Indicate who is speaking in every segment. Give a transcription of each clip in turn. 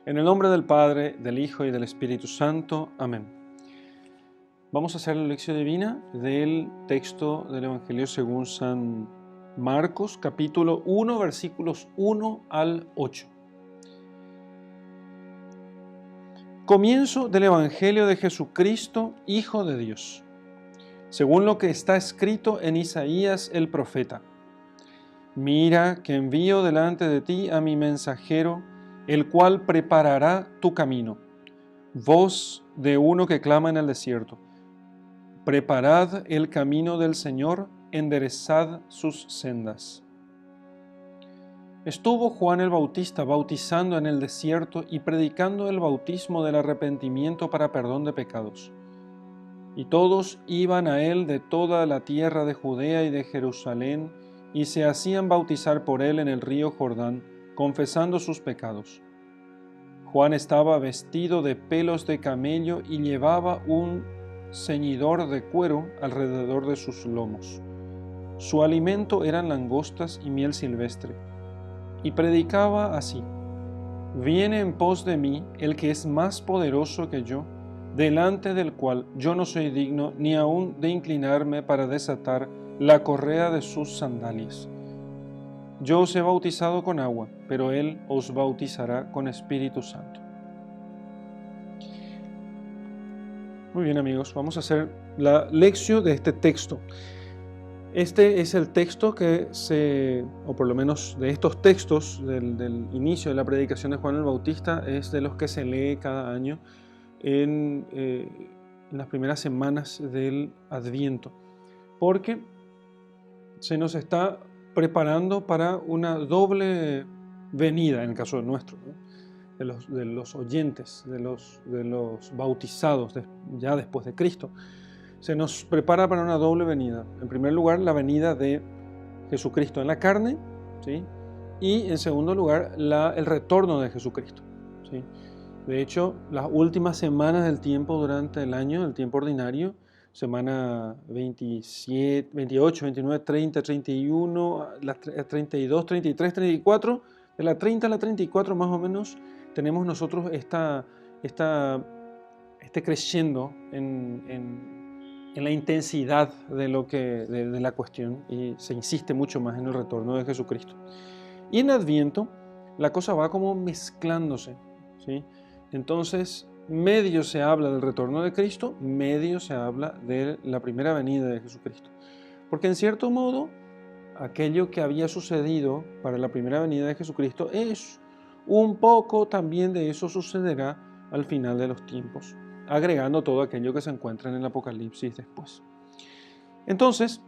Speaker 1: En el nombre del Padre, del Hijo y del Espíritu Santo. Amén. Vamos a hacer la lección divina del texto del Evangelio según San Marcos, capítulo 1, versículos 1 al 8. Comienzo del Evangelio de Jesucristo, Hijo de Dios, según lo que está escrito en Isaías el profeta. Mira que envío delante de ti a mi mensajero, el cual preparará tu camino. Voz de uno que clama en el desierto. Preparad el camino del Señor, enderezad sus sendas. Estuvo Juan el Bautista bautizando en el desierto y predicando el bautismo del arrepentimiento para perdón de pecados. Y todos iban a él de toda la tierra de Judea y de Jerusalén, y se hacían bautizar por él en el río Jordán, confesando sus pecados. Juan estaba vestido de pelos de camello y llevaba un ceñidor de cuero alrededor de sus lomos. Su alimento eran langostas y miel silvestre. Y predicaba así: Viene en pos de mí el que es más poderoso que yo, delante del cual yo no soy digno ni aun de inclinarme para desatar la correa de sus sandalias. Yo os he bautizado con agua, pero él os bautizará con Espíritu Santo. Muy bien, amigos, vamos a hacer la lección de este texto. Este es el texto o por lo menos de estos textos del inicio de la predicación de Juan el Bautista, es de los que se lee cada año en las primeras semanas del Adviento, porque se nos está preparando para una doble venida, en el caso nuestro, ¿no? de los oyentes, de los bautizados ya después de Cristo. Se nos prepara para una doble venida. En primer lugar, la venida de Jesucristo en la carne, ¿sí? Y en segundo lugar, el retorno de Jesucristo, ¿sí? De hecho, las últimas semanas del tiempo durante el año, el tiempo ordinario, semana 27, 28, 29, 30, 31, la 32, 33, 34, de la 30 a la 34 más o menos, tenemos nosotros este creciendo en la intensidad de la cuestión, y se insiste mucho más en el retorno de Jesucristo. Y en Adviento la cosa va como mezclándose, ¿sí? Entonces, medio se habla del retorno de Cristo, medio se habla de la primera venida de Jesucristo. Porque en cierto modo, aquello que había sucedido para la primera venida de Jesucristo es un poco también de eso sucederá al final de los tiempos, agregando todo aquello que se encuentra en el Apocalipsis después. Entonces,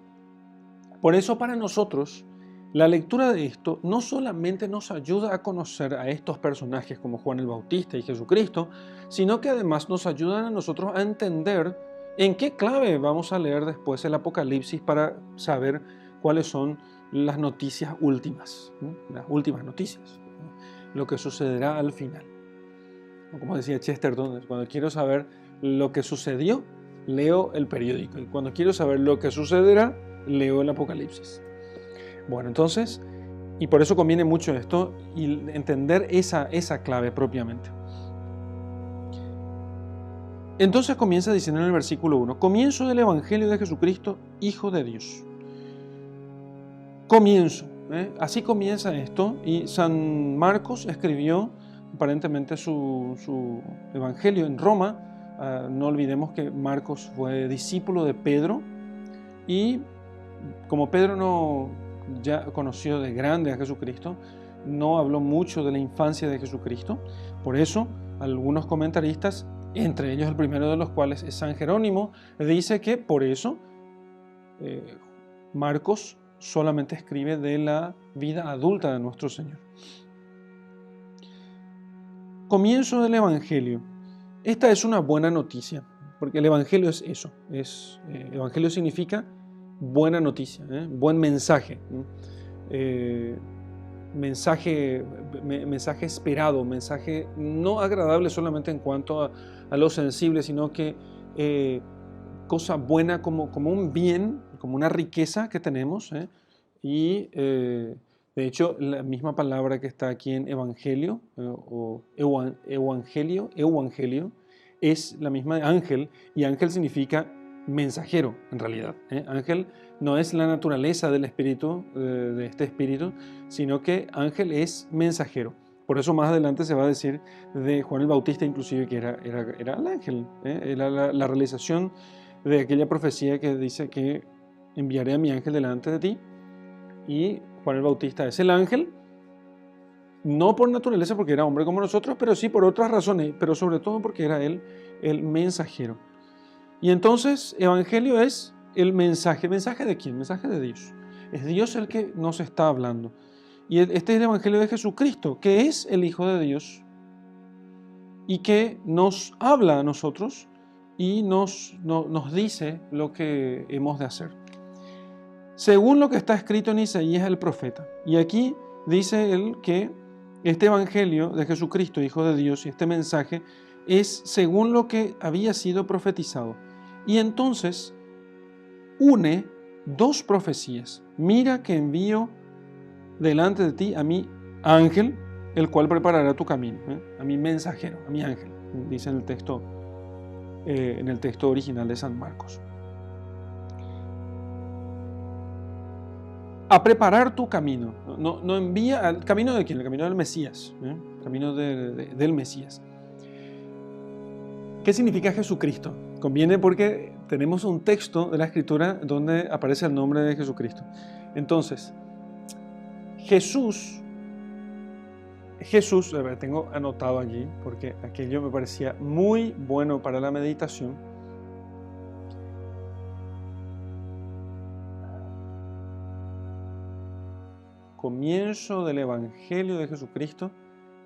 Speaker 1: por eso para nosotros, la lectura de esto no solamente nos ayuda a conocer a estos personajes como Juan el Bautista y Jesucristo, sino que además nos ayudan a nosotros a entender en qué clave vamos a leer después el Apocalipsis para saber cuáles son las noticias últimas, ¿no? Las últimas noticias, ¿no? Lo que sucederá al final. Como decía Chesterton, cuando quiero saber lo que sucedió, leo el periódico, y cuando quiero saber lo que sucederá, leo el Apocalipsis. Bueno, entonces, y por eso conviene mucho esto y entender esa clave propiamente. Entonces comienza diciendo en el versículo 1, comienzo del Evangelio de Jesucristo, Hijo de Dios. Comienzo, así comienza esto, y San Marcos escribió aparentemente su Evangelio en Roma. No olvidemos que Marcos fue discípulo de Pedro, y como Pedro ya conoció de grande a Jesucristo, no habló mucho de la infancia de Jesucristo. Por eso, algunos comentaristas, entre ellos el primero de los cuales es San Jerónimo, dice que por eso Marcos solamente escribe de la vida adulta de nuestro Señor. Comienzo del Evangelio. Esta es una buena noticia, porque el Evangelio es eso. Evangelio significa buena noticia, buen mensaje, mensaje esperado, mensaje no agradable solamente en cuanto a lo sensible, sino que cosa buena como un bien, como una riqueza que tenemos, y De hecho, la misma palabra que está aquí en evangelio o evangelio, es la misma de ángel, y ángel significa mensajero en realidad. Ángel no es la naturaleza del espíritu, de este espíritu, sino que ángel es mensajero. Por eso más adelante se va a decir de Juan el Bautista inclusive que era el ángel. Era la realización de aquella profecía que dice que enviaré a mi ángel delante de ti, y Juan el Bautista es el ángel, no por naturaleza porque era hombre como nosotros, pero sí por otras razones, pero sobre todo porque era él el mensajero. Y entonces evangelio es el mensaje. ¿Mensaje de quién? Mensaje de Dios. Es Dios el que nos está hablando. Y este es el evangelio de Jesucristo, que es el Hijo de Dios y que nos habla a nosotros y nos dice lo que hemos de hacer, según lo que está escrito en Isaías el profeta. Y aquí dice él que este evangelio de Jesucristo, Hijo de Dios, y este mensaje es según lo que había sido profetizado. Y entonces une dos profecías. Mira que envío delante de ti a mi ángel, el cual preparará tu camino. A mi mensajero, a mi ángel, dice en el texto original de San Marcos. A preparar tu camino. No envía al camino de quién, el camino del Mesías. El camino del Mesías. ¿Qué significa Jesucristo? Conviene porque tenemos un texto de la Escritura donde aparece el nombre de Jesucristo. Entonces, Jesús, a ver, tengo anotado allí porque aquello me parecía muy bueno para la meditación. Comienzo del Evangelio de Jesucristo,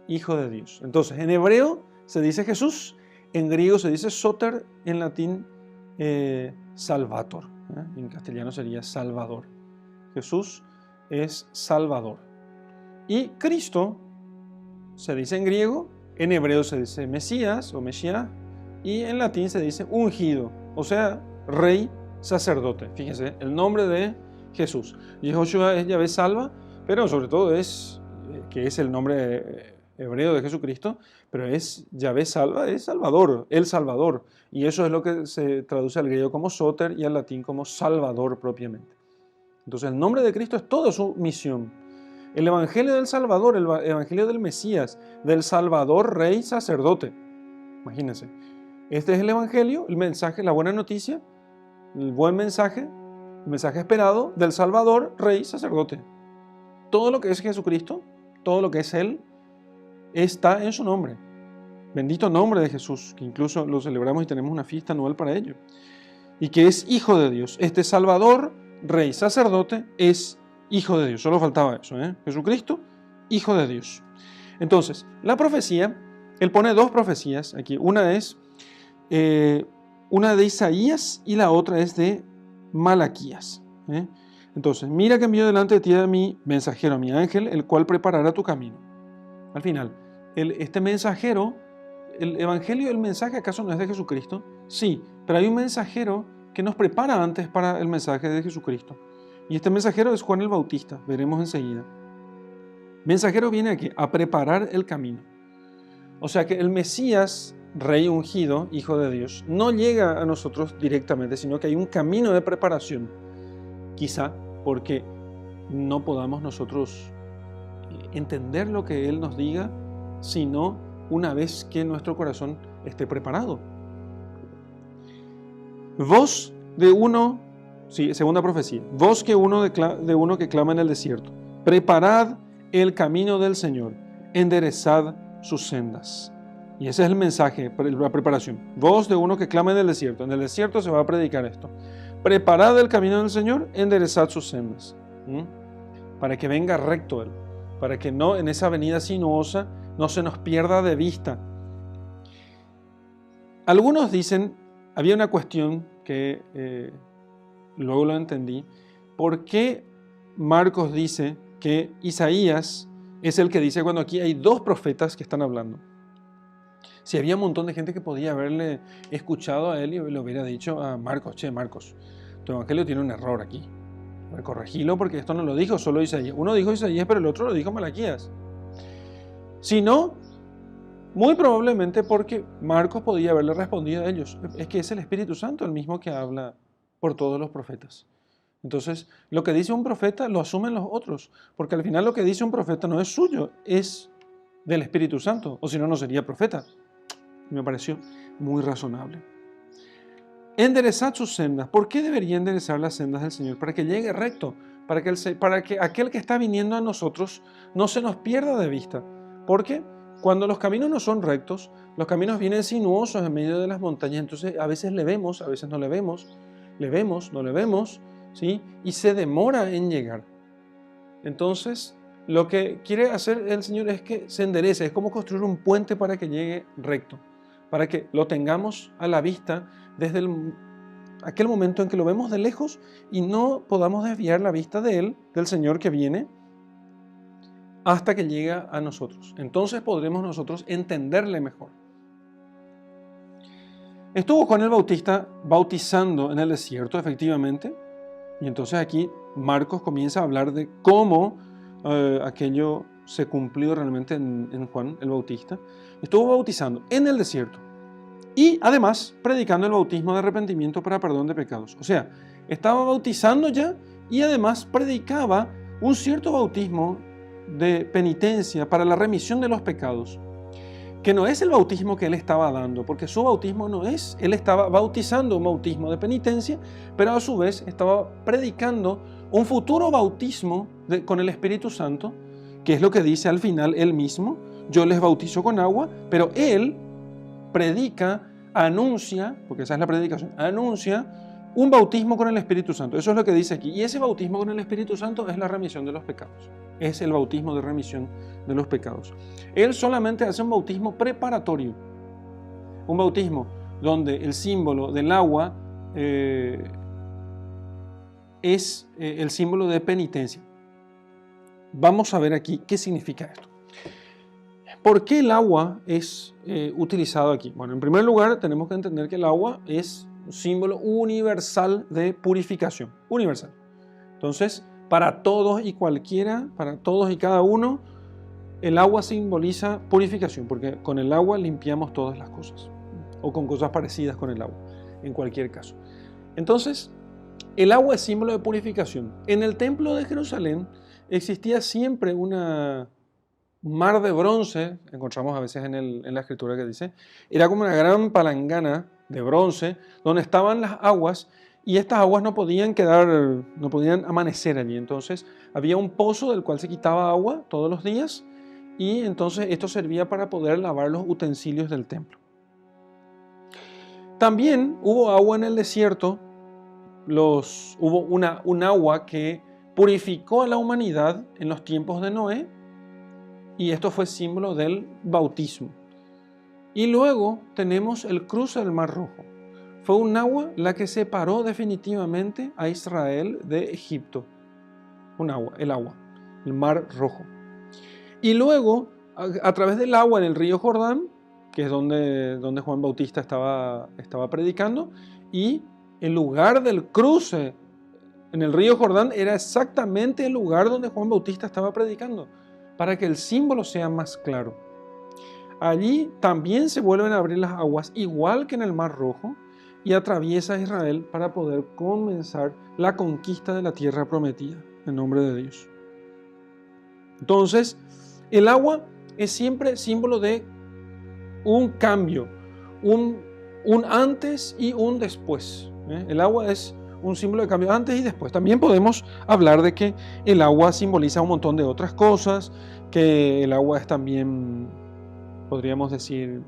Speaker 1: Hijo de Dios. Entonces, en hebreo se dice Jesús, en griego se dice Soter, en latín Salvator. En castellano sería Salvador. Jesús es Salvador. Y Cristo se dice en griego, en hebreo se dice Mesías o Mesías, y en latín se dice ungido, o sea, rey, sacerdote. Fíjense, el nombre de Jesús. Yehoshua es Yahvé salva, pero sobre todo es el nombre hebreo de Jesucristo, pero es Yahvé salva, es Salvador, el Salvador. Y eso es lo que se traduce al griego como Soter y al latín como Salvador propiamente. Entonces el nombre de Cristo es toda su misión. El Evangelio del Salvador, el Evangelio del Mesías, del Salvador, Rey, Sacerdote. Imagínense. Este es el Evangelio, el mensaje, la buena noticia, el buen mensaje, el mensaje esperado del Salvador, Rey, Sacerdote. Todo lo que es Jesucristo, todo lo que es Él, está en su nombre. Bendito nombre de Jesús, que incluso lo celebramos y tenemos una fiesta anual para ello. Y que es Hijo de Dios. Este Salvador, Rey, Sacerdote, es Hijo de Dios. Solo faltaba eso, Jesucristo, Hijo de Dios. Entonces, la profecía, él pone dos profecías aquí. Una es una de Isaías y la otra es de Malaquías. Entonces, mira que envío delante de ti a mi mensajero, a mi ángel, el cual preparará tu camino. Al final, este mensajero, el evangelio, el mensaje, ¿acaso no es de Jesucristo? Sí, pero hay un mensajero que nos prepara antes para el mensaje de Jesucristo. Y este mensajero es Juan el Bautista, veremos enseguida. Mensajero viene aquí a preparar el camino. O sea que el Mesías, Rey ungido, Hijo de Dios, no llega a nosotros directamente, sino que hay un camino de preparación. Quizá porque no podamos nosotros entender lo que Él nos diga, sino una vez que nuestro corazón esté preparado. Voz de uno, segunda profecía, voz de uno que clama en el desierto, preparad el camino del Señor, enderezad sus sendas. Y ese es el mensaje, la preparación. Voz de uno que clama en el desierto. En el desierto se va a predicar esto. Preparad el camino del Señor, enderezad sus sendas. Para que venga recto Él. Para que no en esa avenida sinuosa no se nos pierda de vista. Algunos dicen, había una cuestión que luego lo entendí. ¿Por qué Marcos dice que Isaías es el que dice cuando aquí hay dos profetas que están hablando? Si había un montón de gente que podía haberle escuchado a él y le hubiera dicho a Marcos, Marcos, tu evangelio tiene un error aquí. corregilo porque esto no lo dijo solo Isaías. Uno dijo Isaías, pero el otro lo dijo Malaquías. Sino, muy probablemente porque Marcos podía haberle respondido a ellos. Es que es el Espíritu Santo el mismo que habla por todos los profetas. Entonces, lo que dice un profeta lo asumen los otros, porque al final lo que dice un profeta no es suyo, es del Espíritu Santo, o si no, no sería profeta. Me pareció muy razonable. Enderezad sus sendas. ¿Por qué debería enderezar las sendas del Señor? Para que llegue recto, para que aquel que está viniendo a nosotros no se nos pierda de vista. Porque cuando los caminos no son rectos, los caminos vienen sinuosos en medio de las montañas, entonces a veces le vemos, a veces no le vemos, no le vemos, ¿sí? Y se demora en llegar. Entonces, lo que quiere hacer el Señor es que se enderece, es como construir un puente para que llegue recto, para que lo tengamos a la vista desde aquel momento en que lo vemos de lejos y no podamos desviar la vista de Él, del Señor que viene, hasta que llega a nosotros. Entonces podremos nosotros entenderle mejor. Estuvo Juan el Bautista bautizando en el desierto, efectivamente, y entonces aquí Marcos comienza a hablar de cómo aquello se cumplió realmente en Juan el Bautista. Estuvo bautizando en el desierto y además predicando el bautismo de arrepentimiento para perdón de pecados. O sea, estaba bautizando ya y además predicaba un cierto bautismo de penitencia para la remisión de los pecados, que no es el bautismo que él estaba dando, porque su bautismo no es, él estaba bautizando un bautismo de penitencia, pero a su vez estaba predicando un futuro bautismo con el Espíritu Santo, que es lo que dice al final él mismo: yo les bautizo con agua, pero él predica, anuncia, porque esa es la predicación, anuncia un bautismo con el Espíritu Santo. Eso es lo que dice aquí. Y ese bautismo con el Espíritu Santo es la remisión de los pecados. Es el bautismo de remisión de los pecados. Él solamente hace un bautismo preparatorio. Un bautismo donde el símbolo del agua es el símbolo de penitencia. Vamos a ver aquí qué significa esto. ¿Por qué el agua es utilizado aquí? Bueno, en primer lugar tenemos que entender que el agua es un símbolo universal de purificación. Universal. Entonces, para todos y cualquiera, para todos y cada uno, el agua simboliza purificación, porque con el agua limpiamos todas las cosas, o con cosas parecidas con el agua, en cualquier caso. Entonces, el agua es símbolo de purificación. En el templo de Jerusalén existía siempre un mar de bronce, encontramos a veces en la escritura que dice, era como una gran palangana de bronce, donde estaban las aguas, y estas aguas no podían amanecer allí. Entonces había un pozo del cual se quitaba agua todos los días, y entonces esto servía para poder lavar los utensilios del templo. También hubo agua en el desierto, hubo un agua que purificó a la humanidad en los tiempos de Noé, y esto fue símbolo del bautismo. Y luego tenemos el cruce del Mar Rojo. Fue un agua la que separó definitivamente a Israel de Egipto. El Mar Rojo. Y luego, a través del agua en el río Jordán, que es donde Juan Bautista estaba predicando, y el lugar del cruce en el río Jordán era exactamente el lugar donde Juan Bautista estaba predicando, para que el símbolo sea más claro. Allí también se vuelven a abrir las aguas, igual que en el Mar Rojo, y atraviesa Israel para poder comenzar la conquista de la tierra prometida, en nombre de Dios. Entonces, el agua es siempre símbolo de un cambio, un antes y un después. El agua es un símbolo de cambio antes y después. También podemos hablar de que el agua simboliza un montón de otras cosas, que el agua es también, podríamos decir,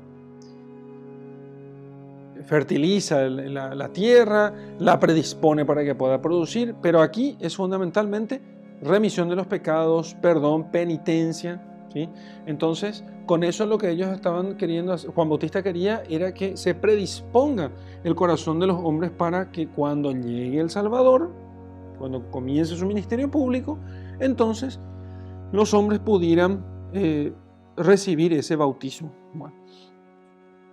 Speaker 1: fertiliza la tierra, la predispone para que pueda producir, pero aquí es fundamentalmente remisión de los pecados, perdón, penitencia, ¿sí? Entonces, con eso es lo que ellos estaban queriendo hacer. Juan Bautista quería era que se predisponga el corazón de los hombres para que cuando llegue el Salvador, cuando comience su ministerio público, entonces los hombres pudieran recibir ese bautismo. Bueno,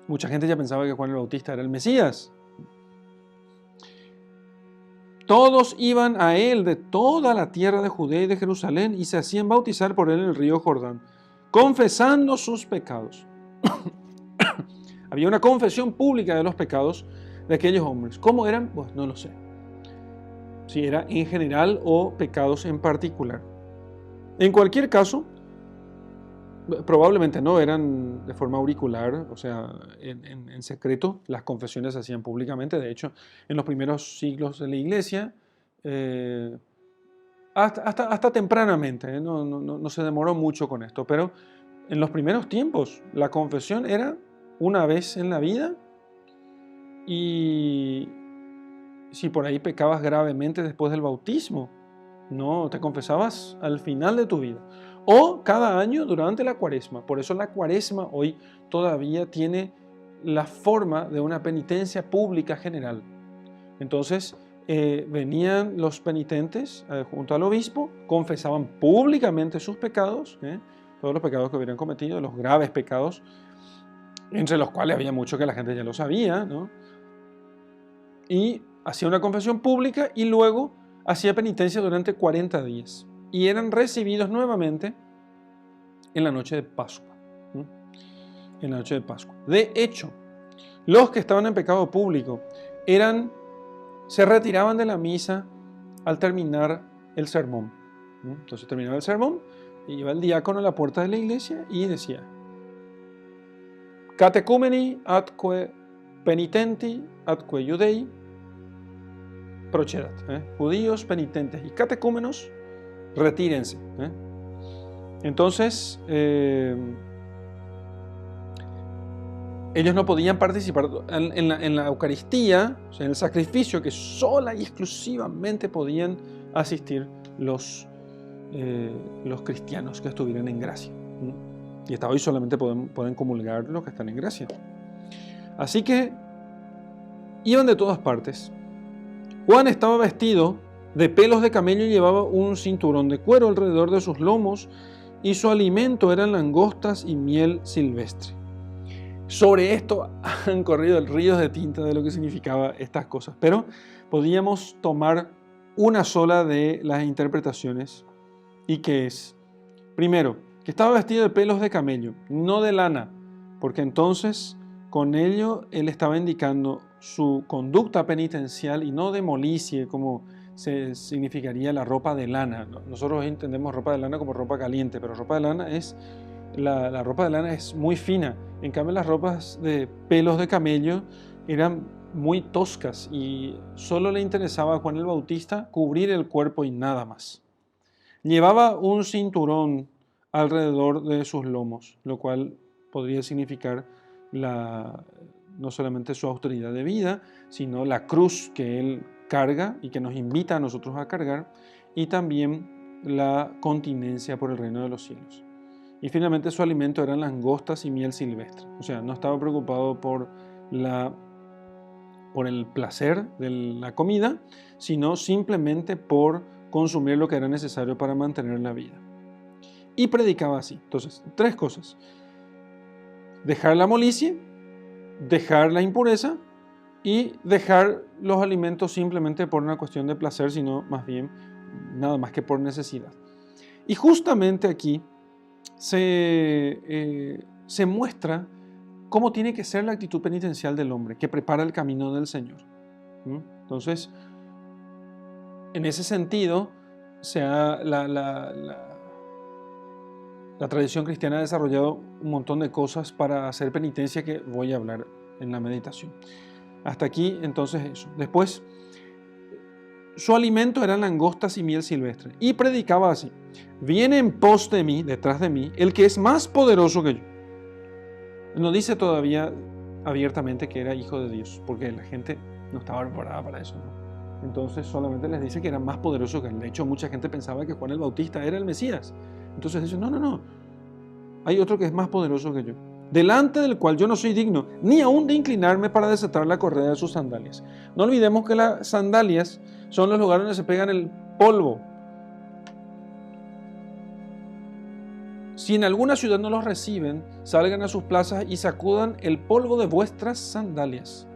Speaker 1: mucha gente ya pensaba que Juan el Bautista era el Mesías. Todos iban a él de toda la tierra de Judea y de Jerusalén y se hacían bautizar por él en el río Jordán, confesando sus pecados. Había una confesión pública de los pecados de aquellos hombres. ¿Cómo eran? Pues no lo sé. Si era en general o pecados en particular. En cualquier caso, probablemente no eran de forma auricular, o sea, en secreto. Las confesiones se hacían públicamente. De hecho, en los primeros siglos de la iglesia, hasta tempranamente, no se demoró mucho con esto, pero en los primeros tiempos la confesión era una vez en la vida, y si por ahí pecabas gravemente después del bautismo, no te confesabas al final de tu vida, o cada año durante la cuaresma. Por eso la cuaresma hoy todavía tiene la forma de una penitencia pública general. Entonces venían los penitentes junto al obispo, confesaban públicamente sus pecados, todos los pecados que hubieran cometido, los graves pecados, entre los cuales había mucho que la gente ya lo sabía, ¿no? Y hacía una confesión pública y luego hacía penitencia durante 40 días. Y eran recibidos nuevamente en la noche de Pascua. En la noche de Pascua. De hecho, los que estaban en pecado público se retiraban de la misa al terminar el sermón. Entonces terminaba el sermón y iba el diácono a la puerta de la iglesia y decía: Catecumeni atque penitenti atque judei procedat. Judíos, penitentes y catecúmenos, retírense. Entonces, ellos no podían participar en la Eucaristía, o sea, en el sacrificio, que sola y exclusivamente podían asistir los cristianos que estuvieran en gracia. Y hasta hoy solamente pueden comulgar los que están en gracia. Así que iban de todas partes. Juan estaba vestido de pelos de camello y llevaba un cinturón de cuero alrededor de sus lomos, y su alimento eran langostas y miel silvestre. Sobre esto han corrido ríos de tinta de lo que significaba estas cosas, pero podíamos tomar una sola de las interpretaciones, y que es, primero, que estaba vestido de pelos de camello, no de lana, porque entonces con ello él estaba indicando su conducta penitencial y no de molicie, como significaría la ropa de lana. Nosotros entendemos ropa de lana como ropa caliente, pero ropa de lana la ropa de lana es muy fina. En cambio, las ropas de pelos de camello eran muy toscas y solo le interesaba a Juan el Bautista cubrir el cuerpo y nada más. Llevaba un cinturón alrededor de sus lomos, lo cual podría significar no solamente su autoridad de vida, sino la cruz que él carga y que nos invita a nosotros a cargar, y también la continencia por el reino de los cielos. Y finalmente su alimento eran langostas y miel silvestre. O sea, no estaba preocupado por el placer de la comida, sino simplemente por consumir lo que era necesario para mantener la vida. Y predicaba así. Entonces, 3 cosas: dejar la molicie, dejar la impureza y dejar los alimentos simplemente por una cuestión de placer, sino más bien nada más que por necesidad. Y justamente aquí se muestra cómo tiene que ser la actitud penitencial del hombre que prepara el camino del Señor. Entonces, en ese sentido, la tradición cristiana ha desarrollado un montón de cosas para hacer penitencia que voy a hablar en la meditación. Hasta aquí, entonces, eso. Después, su alimento eran langostas y miel silvestre. Y predicaba así: viene en pos de mí, detrás de mí, el que es más poderoso que yo. No dice todavía abiertamente que era hijo de Dios, porque la gente no estaba preparada para eso, ¿no? Entonces solamente les dice que era más poderoso que él. De hecho, mucha gente pensaba que Juan el Bautista era el Mesías. Entonces dice: no, hay otro que es más poderoso que yo, delante del cual yo no soy digno, ni aún de inclinarme para desatar la correa de sus sandalias. No olvidemos que las sandalias son los lugares donde se pegan el polvo. Si en alguna ciudad no los reciben, salgan a sus plazas y sacudan el polvo de vuestras sandalias.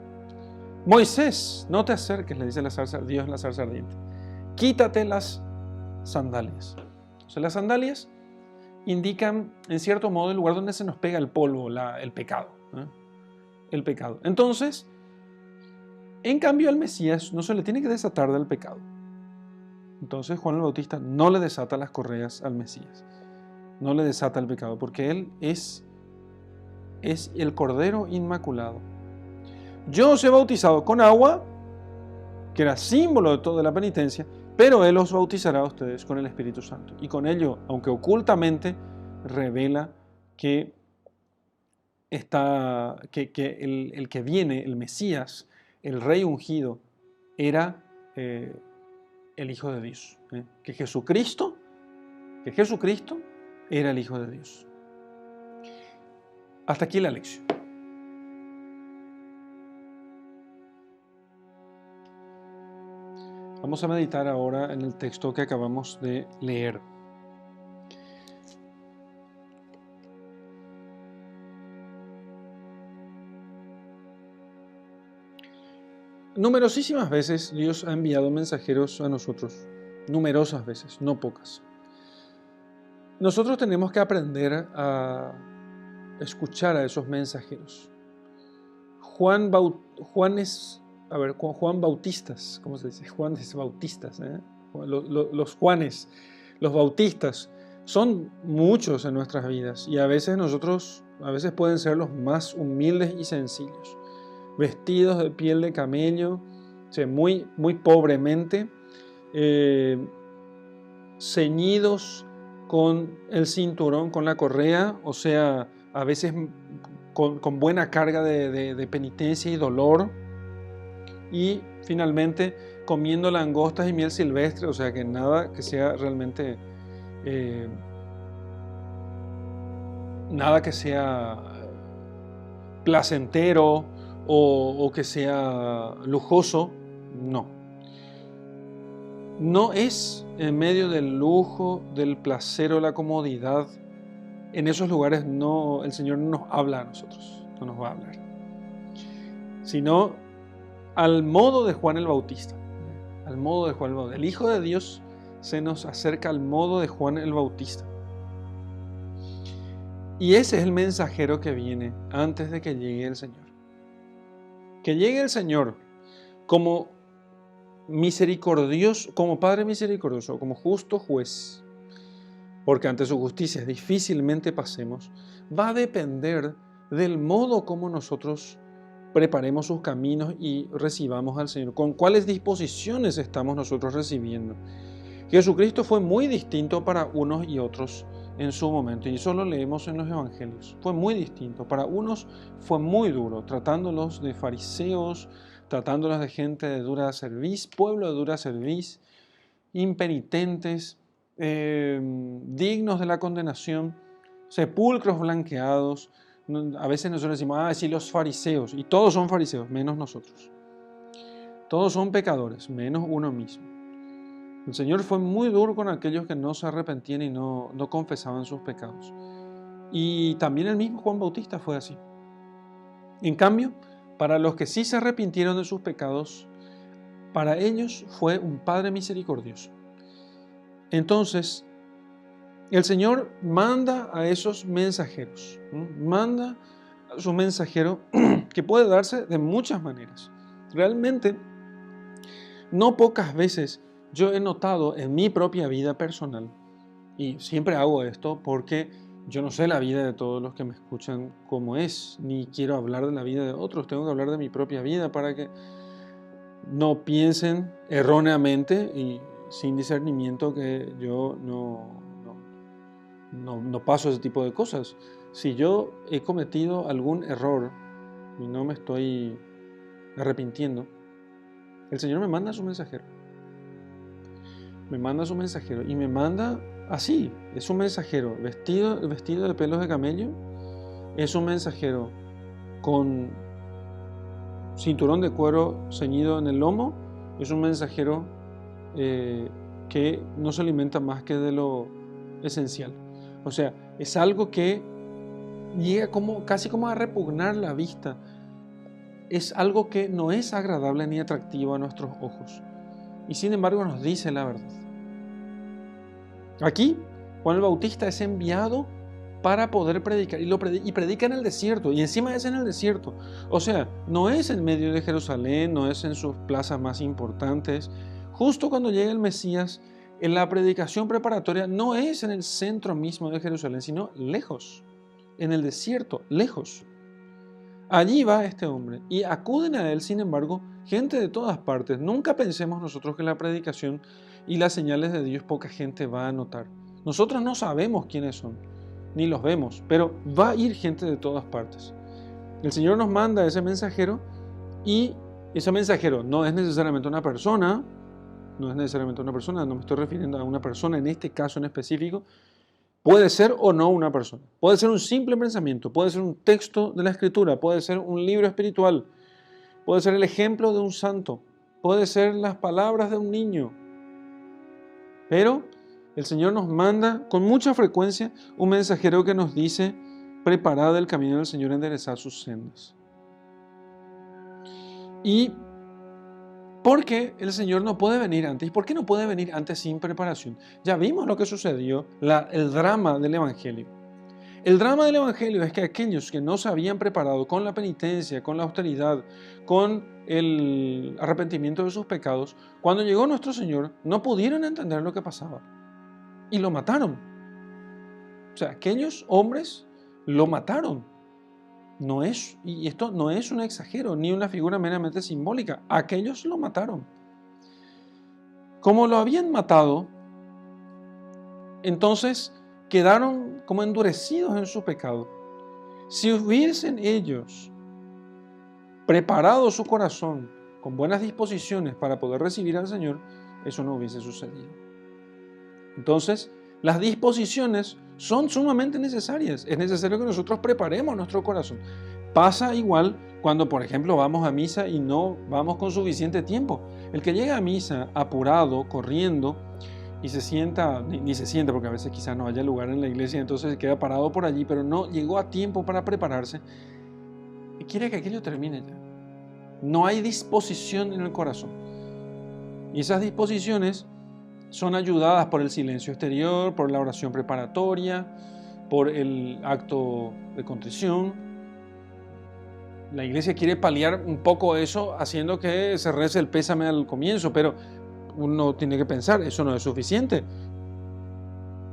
Speaker 1: Moisés, no te acerques, le dice Dios en la zarza ardiente. Quítate las sandalias. O sea, las sandalias indican, en cierto modo, el lugar donde se nos pega el polvo, el pecado. El pecado. Entonces, en cambio, al Mesías no se le tiene que desatar del pecado. Entonces, Juan el Bautista no le desata las correas al Mesías. No le desata el pecado, porque él es el Cordero Inmaculado. Yo os he bautizado con agua, que era símbolo de toda la penitencia, pero Él os bautizará a ustedes con el Espíritu Santo. Y con ello, aunque ocultamente, revela que, el que viene, el Mesías, el Rey ungido, era el Hijo de Dios. Que Jesucristo era el Hijo de Dios. Hasta aquí la lección. Vamos a meditar ahora en el texto que acabamos de leer. Numerosísimas veces Dios ha enviado mensajeros a nosotros. Numerosas veces, no pocas. Nosotros tenemos que aprender a escuchar a esos mensajeros. Juan Bautistas, ¿cómo se dice? Juanes Bautistas, los Juanes, los Bautistas, son muchos en nuestras vidas y a veces pueden ser los más humildes y sencillos, vestidos de piel de camello, o sea, muy, muy pobremente, ceñidos con el cinturón, con la correa, o sea, a veces con buena carga de penitencia y dolor, y finalmente comiendo langostas y miel silvestre, o sea que nada que sea realmente, nada que sea placentero o que sea lujoso, no. No es en medio del lujo, del placer o la comodidad. En esos lugares el Señor no nos habla a nosotros, no nos va a hablar, sino al modo de Juan el Bautista. Al modo de Juan el Bautista. El Hijo de Dios se nos acerca al modo de Juan el Bautista. Y ese es el mensajero que viene antes de que llegue el Señor. Que llegue el Señor como misericordioso, como Padre misericordioso, como justo juez, porque ante su justicia difícilmente pasemos, va a depender del modo como nosotros preparemos sus caminos y recibamos al Señor. Con cuáles disposiciones estamos nosotros recibiendo. Jesucristo fue muy distinto para unos y otros en su momento, y eso lo leemos en los evangelios. Fue muy distinto. Para unos fue muy duro, tratándolos de fariseos, tratándolos de gente de dura cerviz, pueblo de dura cerviz, impenitentes, dignos de la condenación, sepulcros blanqueados. A veces nosotros decimos, sí, los fariseos, y todos son fariseos, menos nosotros. Todos son pecadores, menos uno mismo. El Señor fue muy duro con aquellos que no se arrepentían y no confesaban sus pecados. Y también el mismo Juan Bautista fue así. En cambio, para los que sí se arrepintieron de sus pecados, para ellos fue un Padre misericordioso. Entonces, el Señor manda a esos mensajeros, manda a su mensajero que puede darse de muchas maneras. Realmente, no pocas veces yo he notado en mi propia vida personal, y siempre hago esto porque yo no sé la vida de todos los que me escuchan cómo es, ni quiero hablar de la vida de otros, tengo que hablar de mi propia vida para que no piensen erróneamente y sin discernimiento que yo no paso ese tipo de cosas. Si yo he cometido algún error y no me estoy arrepintiendo, el Señor me manda a su mensajero. Me manda a su mensajero y me manda así. Es un mensajero vestido de pelos de camello. Es un mensajero con cinturón de cuero ceñido en el lomo. Es un mensajero que no se alimenta más que de lo esencial. O sea, es algo que llega casi como a repugnar la vista. es algo que no es agradable ni atractivo a nuestros ojos. Y sin embargo nos dice la verdad. Aquí, Juan el Bautista es enviado para poder predicar, y predica en el desierto, y encima es en el desierto. O sea, no es en medio de Jerusalén, no es en sus plazas más importantes. Justo cuando llega el Mesías, en la predicación preparatoria no es en el centro mismo de Jerusalén, sino lejos, en el desierto, lejos. Allí va este hombre y acuden a él, sin embargo, gente de todas partes. Nunca pensemos nosotros que la predicación y las señales de Dios poca gente va a notar. Nosotros no sabemos quiénes son, ni los vemos, pero va a ir gente de todas partes. El Señor nos manda ese mensajero y ese mensajero no es necesariamente una persona, no me estoy refiriendo a una persona en este caso en específico. Puede ser o no una persona, puede ser un simple pensamiento, puede ser un texto de la Escritura, puede ser un libro espiritual, puede ser el ejemplo de un santo, puede ser las palabras de un niño. Pero el Señor nos manda con mucha frecuencia un mensajero que nos dice: preparad el camino del Señor, enderezad sus sendas. Y ¿por qué el Señor no puede venir antes? ¿Y por qué no puede venir antes sin preparación? Ya vimos lo que sucedió, el drama del Evangelio. El drama del Evangelio es que aquellos que no se habían preparado con la penitencia, con la austeridad, con el arrepentimiento de sus pecados, cuando llegó nuestro Señor, no pudieron entender lo que pasaba y lo mataron. O sea, aquellos hombres lo mataron. Y esto no es un exagero, ni una figura meramente simbólica. Aquellos lo mataron. Como lo habían matado, entonces quedaron como endurecidos en su pecado. Si hubiesen ellos preparado su corazón con buenas disposiciones para poder recibir al Señor, eso no hubiese sucedido. Entonces, las disposiciones son sumamente necesarias. Es necesario que nosotros preparemos nuestro corazón. Pasa igual cuando, por ejemplo, vamos a misa y no vamos con suficiente tiempo. El que llega a misa apurado, corriendo, y se sienta, ni se sienta porque a veces quizás no haya lugar en la iglesia, entonces se queda parado por allí, pero no llegó a tiempo para prepararse y quiere que aquello termine ya. No hay disposición en el corazón. Y esas disposiciones son ayudadas por el silencio exterior, por la oración preparatoria, por el acto de contrición. La iglesia quiere paliar un poco eso haciendo que se rece el pésame al comienzo, pero uno tiene que pensar, eso no es suficiente.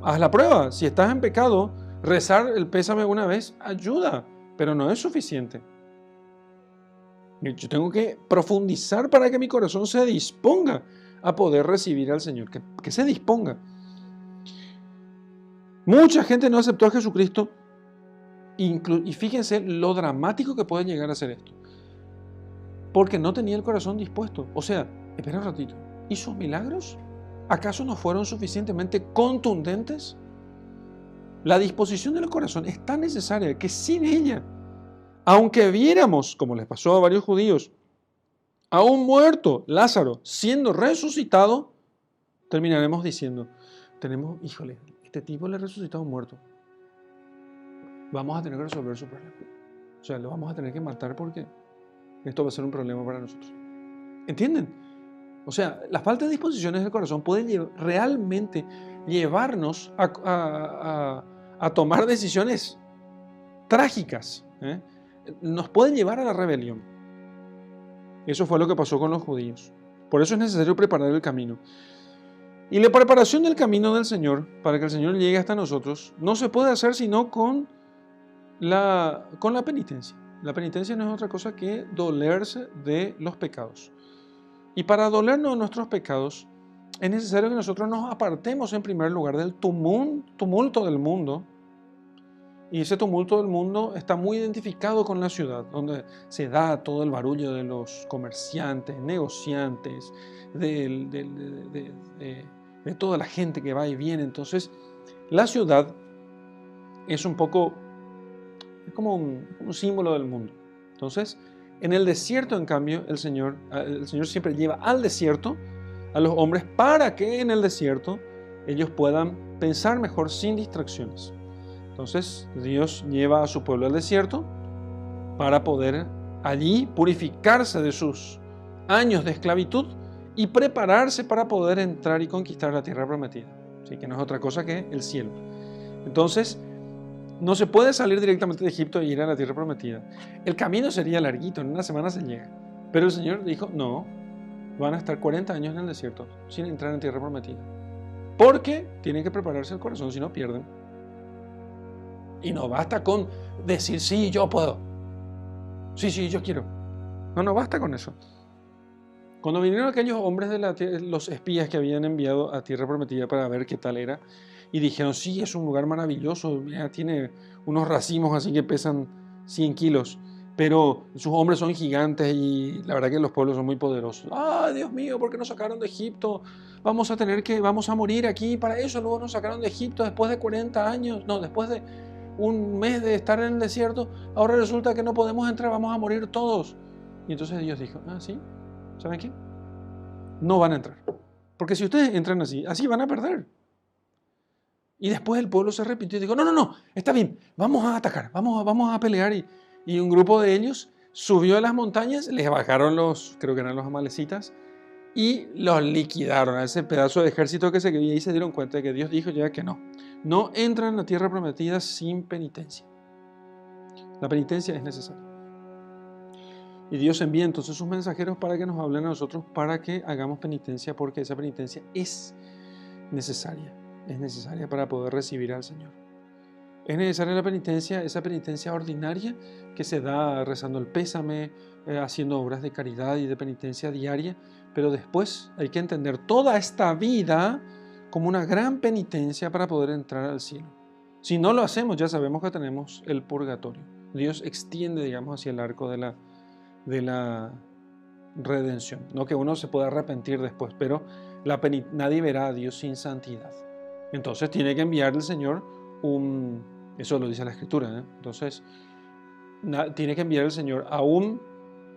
Speaker 1: Haz la prueba. Si estás en pecado, rezar el pésame una vez ayuda, pero no es suficiente. Yo tengo que profundizar para que mi corazón se disponga a poder recibir al Señor, que se disponga. Mucha gente no aceptó a Jesucristo y fíjense lo dramático que puede llegar a ser esto, porque no tenía el corazón dispuesto. O sea, espera un ratito, ¿y sus milagros acaso no fueron suficientemente contundentes? La disposición del corazón es tan necesaria que sin ella, aunque viéramos, como les pasó a varios judíos, a un muerto, Lázaro, siendo resucitado, terminaremos diciendo, híjole, este tipo le resucitó a un muerto. Vamos a tener que resolver su problema. O sea, lo vamos a tener que matar porque esto va a ser un problema para nosotros. ¿Entienden? O sea, la falta de disposiciones del corazón puede realmente llevarnos a tomar decisiones trágicas. Nos pueden llevar a la rebelión. Eso fue lo que pasó con los judíos. Por eso es necesario preparar el camino. Y la preparación del camino del Señor, para que el Señor llegue hasta nosotros, no se puede hacer sino con la penitencia. La penitencia no es otra cosa que dolerse de los pecados. Y para dolernos de nuestros pecados, es necesario que nosotros nos apartemos en primer lugar del tumulto del mundo. Y ese tumulto del mundo está muy identificado con la ciudad, donde se da todo el barullo de los comerciantes, negociantes, de toda la gente que va y viene. Entonces, la ciudad es como un símbolo del mundo. Entonces, en el desierto, en cambio, el Señor siempre lleva al desierto a los hombres para que en el desierto ellos puedan pensar mejor sin distracciones. Entonces, Dios lleva a su pueblo al desierto para poder allí purificarse de sus años de esclavitud y prepararse para poder entrar y conquistar la tierra prometida. Así que no es otra cosa que el cielo. Entonces, no se puede salir directamente de Egipto e ir a la tierra prometida. El camino sería larguito, en una semana se llega. Pero el Señor dijo, no, van a estar 40 años en el desierto sin entrar en tierra prometida. Porque tienen que prepararse el corazón, si no pierden. Y no basta con decir, sí, yo puedo. Sí, yo quiero. No basta con eso. Cuando vinieron aquellos hombres de los espías que habían enviado a tierra prometida para ver qué tal era, y dijeron, sí, es un lugar maravilloso, ya tiene unos racimos así que pesan 100 kilos, pero sus hombres son gigantes y la verdad que los pueblos son muy poderosos. Dios mío, ¿por qué nos sacaron de Egipto? Vamos a morir aquí, para eso luego nos sacaron de Egipto después de 40 años, no, después de un mes de estar en el desierto, ahora resulta que no podemos entrar, vamos a morir todos. Y entonces Dios dijo, sí, ¿saben qué? No van a entrar, porque si ustedes entran así van a perder. Y después el pueblo se arrepintió y dijo, no, está bien, vamos a atacar, vamos a pelear. Y un grupo de ellos subió a las montañas, les bajaron creo que eran los amalecitas, y los liquidaron a ese pedazo de ejército que se quedó, y se dieron cuenta de que Dios dijo ya que no entran en la tierra prometida sin penitencia. La penitencia es necesaria. Y Dios envía entonces sus mensajeros para que nos hablen a nosotros, para que hagamos penitencia, porque esa penitencia es necesaria para poder recibir al Señor. Es necesaria la penitencia, esa penitencia ordinaria que se da rezando el pésame, haciendo obras de caridad y de penitencia diaria, pero después hay que entender toda esta vida como una gran penitencia para poder entrar al cielo. Si no lo hacemos, ya sabemos que tenemos el purgatorio. Dios extiende, digamos, hacia el arco de la redención. No que uno se pueda arrepentir después, pero nadie verá a Dios sin santidad. Entonces tiene que enviar el Señor eso lo dice la Escritura, Entonces tiene que enviar el Señor a un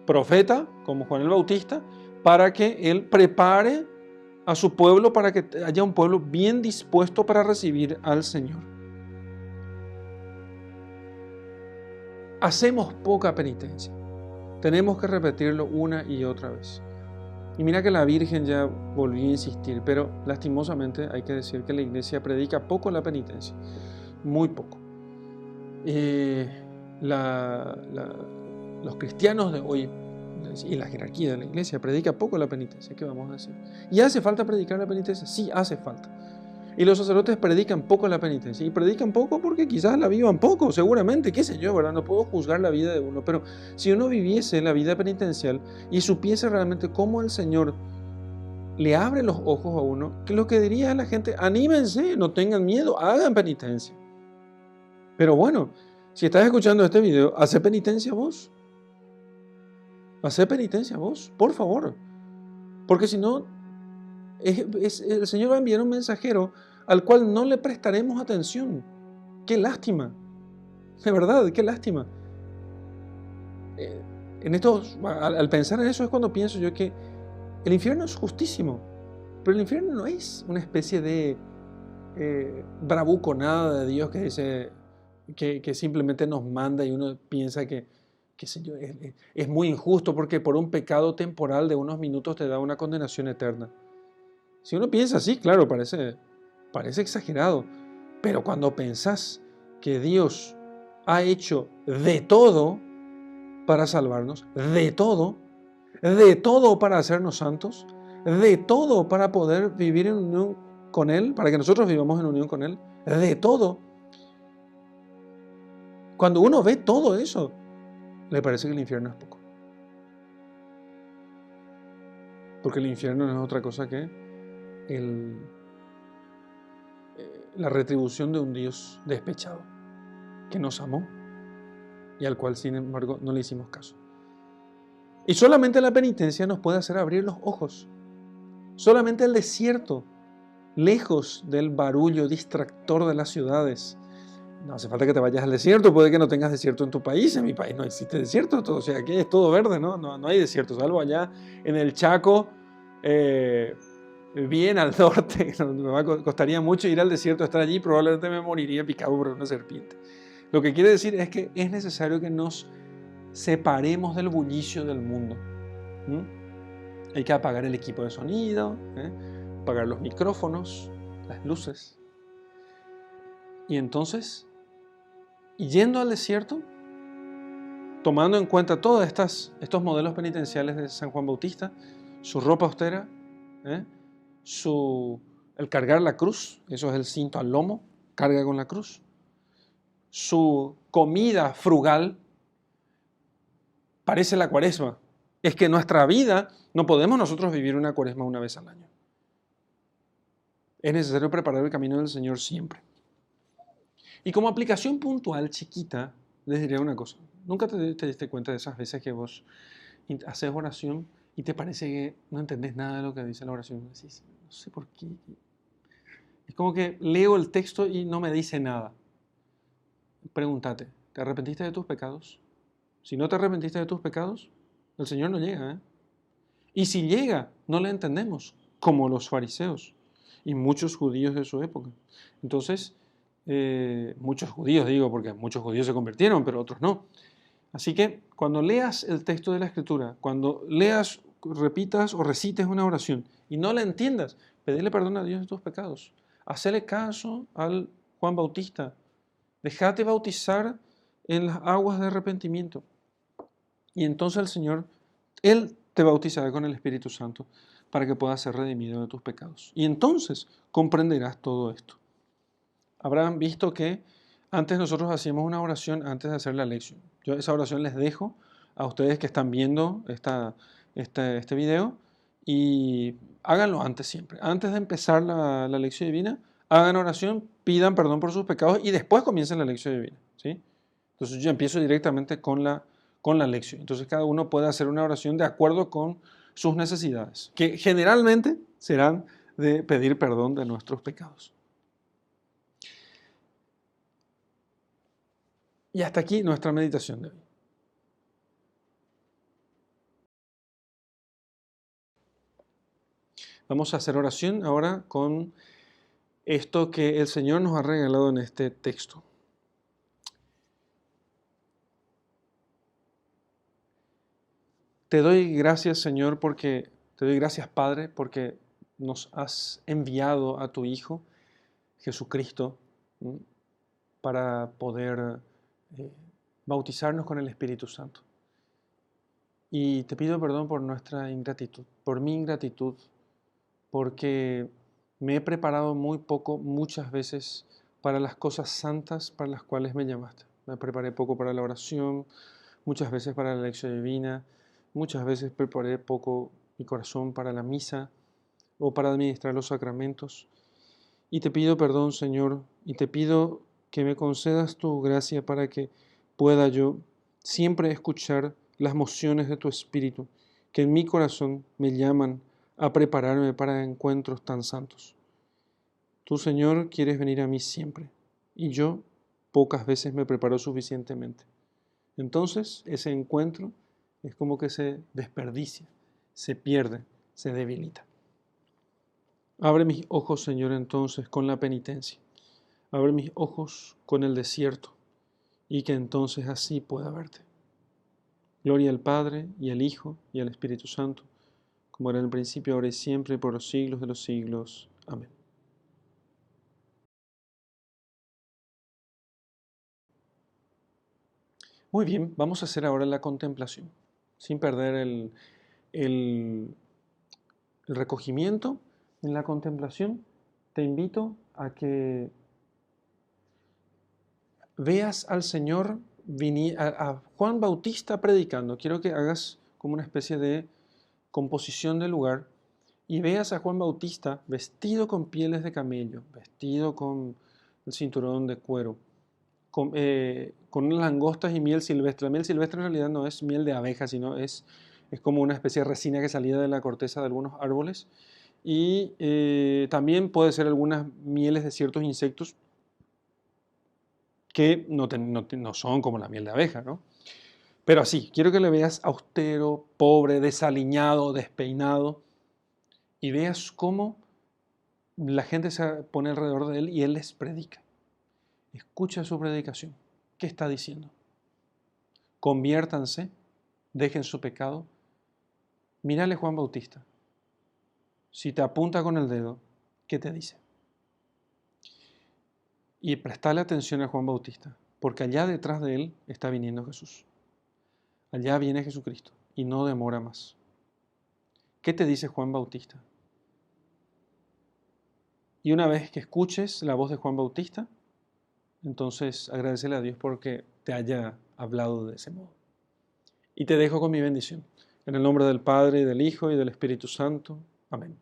Speaker 1: profeta como Juan el Bautista para que él prepare a su pueblo, para que haya un pueblo bien dispuesto para recibir al Señor. Hacemos poca penitencia. Tenemos que repetirlo una y otra vez. Y mira que la Virgen ya volvió a insistir, pero lastimosamente hay que decir que la Iglesia predica poco la penitencia, muy poco. Los cristianos de hoy y la jerarquía de la Iglesia predica poco la penitencia, ¿qué vamos a decir? ¿Y hace falta predicar la penitencia? Sí, hace falta. Y los sacerdotes predican poco la penitencia, y predican poco porque quizás la vivan poco, seguramente, qué sé yo, ¿verdad? No puedo juzgar la vida de uno, pero si uno viviese la vida penitencial y supiese realmente cómo el Señor le abre los ojos a uno, que lo que diría a la gente, anímense, no tengan miedo, hagan penitencia. Pero bueno, si estás escuchando este video, hace penitencia vos. Hace penitencia vos, por favor. Porque si no, el Señor va a enviar un mensajero al cual no le prestaremos atención. ¡Qué lástima! De verdad, qué lástima. Al pensar en eso es cuando pienso yo que el infierno es justísimo, pero el infierno no es una especie de bravuconada de Dios que dice que simplemente nos manda y uno piensa que Señor, es muy injusto porque por un pecado temporal de unos minutos te da una condenación eterna. Si uno piensa así, claro, parece exagerado, pero cuando pensás que Dios ha hecho de todo para salvarnos, de todo para hacernos santos, de todo para poder vivir en unión con Él, para que nosotros vivamos en unión con Él, de todo. Cuando uno ve todo eso, le parece que el infierno es poco. Porque el infierno no es otra cosa que la retribución de un Dios despechado, que nos amó y al cual, sin embargo, no le hicimos caso. Y solamente la penitencia nos puede hacer abrir los ojos. Solamente el desierto, lejos del barullo distractor de las ciudades. No hace falta que te vayas al desierto, puede que no tengas desierto en tu país. En mi país no existe desierto, o sea, aquí es todo verde, no hay desierto, salvo allá en el Chaco, bien al norte. Me costaría mucho ir al desierto, estar allí, probablemente me moriría picado por una serpiente. Lo que quiere decir es que es necesario que nos separemos del bullicio del mundo. Hay que apagar el equipo de sonido, apagar los micrófonos, las luces. Y entonces, yendo al desierto, tomando en cuenta todos estos modelos penitenciales de San Juan Bautista, su ropa austera, el cargar la cruz, eso es el cinto al lomo, carga con la cruz, su comida frugal, parece la cuaresma. Es que nuestra vida, no podemos nosotros vivir una cuaresma una vez al año. Es necesario preparar el camino del Señor siempre. Y como aplicación puntual, chiquita, les diré una cosa. ¿Nunca te diste cuenta de esas veces que vos haces oración y te parece que no entendés nada de lo que dice la oración? Decís, no sé por qué. Es como que leo el texto y no me dice nada. Pregúntate, ¿te arrepentiste de tus pecados? Si no te arrepentiste de tus pecados, el Señor no llega. Y si llega, no le entendemos, como los fariseos y muchos judíos de su época. Entonces, muchos judíos digo, porque muchos judíos se convirtieron, pero otros no. Así que cuando leas el texto de la Escritura, cuando leas, repitas o recites una oración y no la entiendas, pedile perdón a Dios de tus pecados. Hacele caso al Juan Bautista. Déjate bautizar en las aguas de arrepentimiento. Y entonces el Señor, Él te bautizará con el Espíritu Santo para que puedas ser redimido de tus pecados. Y entonces comprenderás todo esto. Habrán visto que antes nosotros hacíamos una oración antes de hacer la lección. Yo esa oración les dejo a ustedes que están viendo este video y háganlo antes siempre. Antes de empezar la lección divina, hagan oración, pidan perdón por sus pecados y después comiencen la lección divina. ¿Sí? Entonces yo empiezo directamente con la lección. Entonces cada uno puede hacer una oración de acuerdo con sus necesidades, que generalmente serán de pedir perdón de nuestros pecados. Y hasta aquí nuestra meditación de hoy. Vamos a hacer oración ahora con esto que el Señor nos ha regalado en este texto. Te doy gracias, Señor, te doy gracias, Padre, porque nos has enviado a tu Hijo, Jesucristo, para poder bautizarnos con el Espíritu Santo. Y te pido perdón por nuestra ingratitud, por mi ingratitud, porque me he preparado muy poco, muchas veces, para las cosas santas para las cuales me llamaste. Me preparé poco para la oración, muchas veces para la lección divina, muchas veces preparé poco mi corazón para la misa o para administrar los sacramentos. Y te pido perdón, Señor, y te pido que me concedas tu gracia para que pueda yo siempre escuchar las mociones de tu Espíritu, que en mi corazón me llaman a prepararme para encuentros tan santos. Tú, Señor, quieres venir a mí siempre, y yo pocas veces me preparo suficientemente. Entonces, ese encuentro es como que se desperdicia, se pierde, se debilita. Abre mis ojos, Señor, entonces con la penitencia. Abre mis ojos con el desierto, y que entonces así pueda verte. Gloria al Padre, y al Hijo, y al Espíritu Santo, como era en el principio, ahora y siempre, por los siglos de los siglos. Amén. Muy bien, vamos a hacer ahora la contemplación, sin perder el recogimiento. En la contemplación te invito a que veas al Señor, a Juan Bautista predicando. Quiero que hagas como una especie de composición del lugar y veas a Juan Bautista vestido con pieles de camello, vestido con el cinturón de cuero, con unas langostas y miel silvestre. La miel silvestre en realidad no es miel de abeja, sino es como una especie de resina que salía de la corteza de algunos árboles. Y también puede ser algunas mieles de ciertos insectos que no son como la miel de abeja, ¿no? Pero así, quiero que le veas austero, pobre, desaliñado, despeinado, y veas cómo la gente se pone alrededor de él y él les predica. Escucha su predicación. ¿Qué está diciendo? conviértanse, dejen su pecado. Mírale Juan Bautista. Si te apunta con el dedo, ¿qué te dice? Y prestale atención a Juan Bautista, porque allá detrás de él está viniendo Jesús. Allá viene Jesucristo y no demora más. ¿Qué te dice Juan Bautista? Y una vez que escuches la voz de Juan Bautista, entonces agradecele a Dios porque te haya hablado de ese modo. Y te dejo con mi bendición. En el nombre del Padre, y del Hijo, y del Espíritu Santo. Amén.